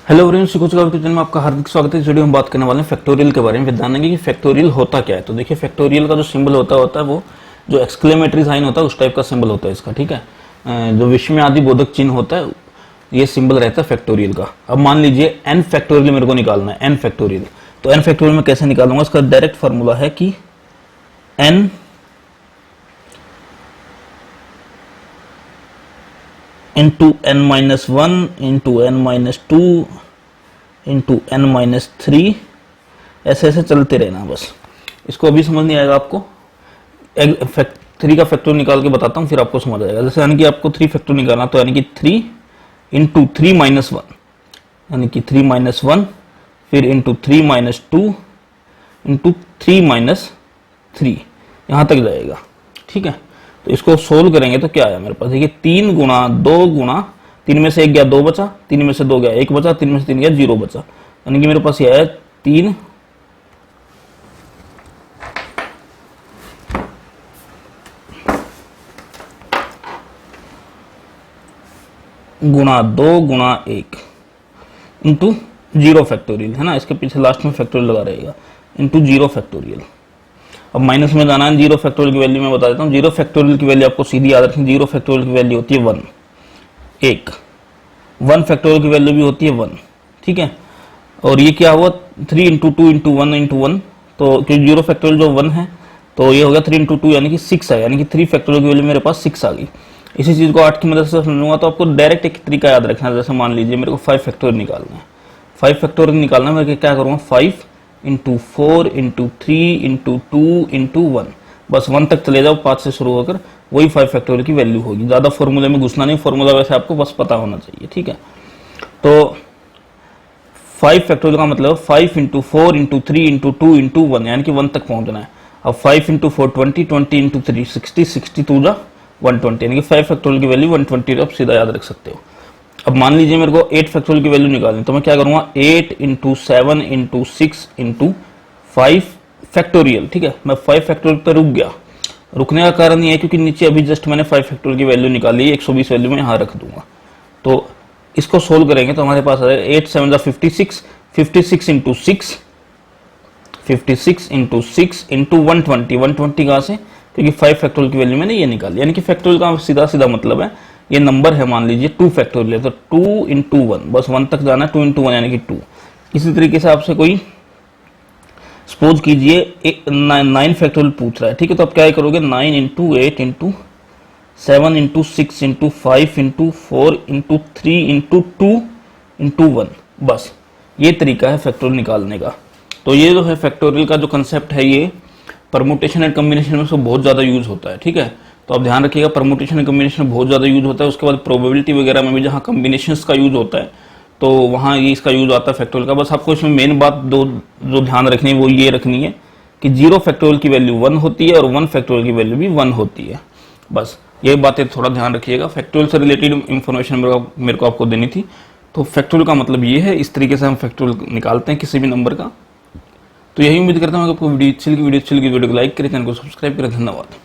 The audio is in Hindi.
हेलो एवरीवन, सीखोच का चैनल में आपका हार्दिक स्वागत है। इस वीडियो में बात करने वाले हैं फैक्टोरियल के बारे में। जानेंगे कि फैक्टोरियल होता क्या है। तो देखिए, फैक्टोरियल का जो सिंबल होता है वो जो एक्सक्लेमेटरी साइन होता है उस टाइप का सिंबल होता है इसका। ठीक है, जो विश्व में आदि बोधक चिन्ह होता है ये सिंबल रहता है फैक्टोरियल का। अब मान लीजिए एन फैक्टोरियल मेरे को निकालना है, एन फैक्टोरियल। तो एन फैक्टोरियल में कैसे निकालूंगा, इसका डायरेक्ट फॉर्मूला है कि n into n minus one into n minus two into n minus three, ऐसे ऐसे चलते रहना। बस इसको अभी समझ नहीं आएगा आपको, थ्री का फैक्टर निकाल के बताता हूँ फिर आपको समझ आएगा। जैसे यानी कि आपको थ्री फैक्टर निकालना, तो यानी कि three into three minus one, यानी कि थ्री माइनस वन, फिर into three minus two into three minus three, यहाँ तक जाएगा। ठीक है, तो इसको सोल्व करेंगे तो क्या आया मेरे पास, देखिए तीन गुणा दो गुणा, तीन में से एक गया दो बचा, तीन में से दो गया एक बचा, तीन में से तीन गया जीरो बचा, यानी कि मेरे पास यह है तीन गुणा दो गुणा एक इंटू जीरो फैक्टोरियल, है ना। इसके पीछे लास्ट में फैक्टोरियल लगा रहेगा, इंटू जीरो फैक्टोरियल। अब माइनस में जाना है, जीरो फैक्टोरियल की वैल्यू मैं बता देता हूँ। जीरो फैक्टोरियल की वैल्यू आपको सीधी याद रखनी, जीरो फैक्टोरियल की वैल्यू होती है वन, एक। वन फैक्टोरियल की वैल्यू भी होती है वन। ठीक है, और ये क्या हुआ, three into two into one into one, तो क्योंकि जीरो फैक्टोरियल जो वन है तो ये हो गया थ्री इंटू टू यानी कि सिक्स है, यानी कि थ्री फैक्टोरियल की वैल्यू मेरे पास सिक्स आ गई। इसी चीज को आठ की मदद से समझूंगा तो आपको डायरेक्ट एक तरीका याद रखना है। जैसे मान लीजिए मेरे को फाइव फैक्टोरियल निकालना है, फाइव फैक्टोरियल निकालना है, मैं क्या करूँगा, five into four into three into two into one, बस वन तक चले जाओ, पांच से शुरू होकर वही फाइव फैक्टोरियल की वैल्यू होगी। ज्यादा फॉर्मूले में घुसना नहीं, फॉर्मूला वैसे आपको बस पता होना चाहिए। ठीक है, तो फाइव फैक्टोरियल का मतलब five into four into three into two into one, यानी कि वन तक पहुंचना है। अब five into four twenty, twenty into three sixty, sixty two जा 120, यानी कि फाइव फैक्टोरियल की वैल्यू 120 आप सीधा याद रख सकते हो। अब मान लीजिए मेरे को एट फैक्टोरियल की वैल्यू निकालनी, तो मैं क्या करूंगा, eight into seven into six into five factorial. ठीक है, मैं फाइव फैक्टोरियल पर रुक गया। रुकने का कारण ये है क्योंकि नीचे अभी जस्ट मैंने फाइव फैक्टोरियल की वैल्यू निकाली, 120 वैल्यू में यहाँ रख दूंगा। तो इसको सोल्व करेंगे तो हमारे पास आ जाएगा एट सेवन जा 56, 56 into six, 56 into six into 120, 120 कहाँ से, क्योंकि फाइव फैक्टोरियल की वैल्यू मैंने ये निकाली। यानी कि फैक्टोरियल का सीधा सीधा मतलब है, ये नंबर है, मान लीजिए टू फैक्टोरियल है तो टू इंटू वन, बस वन तक जाना है, टू इंटू वन यानी कि टू। इसी तरीके से आपसे कोई सपोज कीजिए नाइन फैक्टोरियल पूछ रहा है। ठीक है, तो आप क्या करोगे, nine into eight into seven into six into five into four into three into two into one, बस ये तरीका है फैक्टोरियल निकालने का। तो ये जो है फैक्टोरियल का जो कंसेप्ट है, ये परमुटेशन एंड कम्बिनेशन में बहुत ज्यादा यूज होता है। ठीक है, तो आप ध्यान रखिएगा, परमुटेशन एंड कम्बिनेशन में बहुत ज्यादा यूज होता है। उसके बाद प्रोबेबिलिटी वगैरह में भी जहाँ कम्बिनेशन का यूज होता है तो वहाँ ये इसका यूज आता है फैक्टोरियल का। बस आपको इसमें मेन बात दो जो ध्यान रखनी है वो ये रखनी है कि जीरो फैक्टोरियल की वैल्यू वन होती है और वन फैक्टोरियल की वैल्यू भी वन होती है। बस ये बातें थोड़ा ध्यान रखिएगा, फैक्टोरियल से रिलेटेड इंफॉर्मेशन मेरे को आपको देनी थी। तो फैक्टोरियल का मतलब ये है, इस तरीके से हम फैक्टोरियल निकालते हैं किसी भी नंबर का। तो यही उम्मीद करता हूँ कि आपको वीडियो अच्छी लगी, वीडियो को लाइक करें, चैनल को सब्सक्राइब करें। धन्यवाद।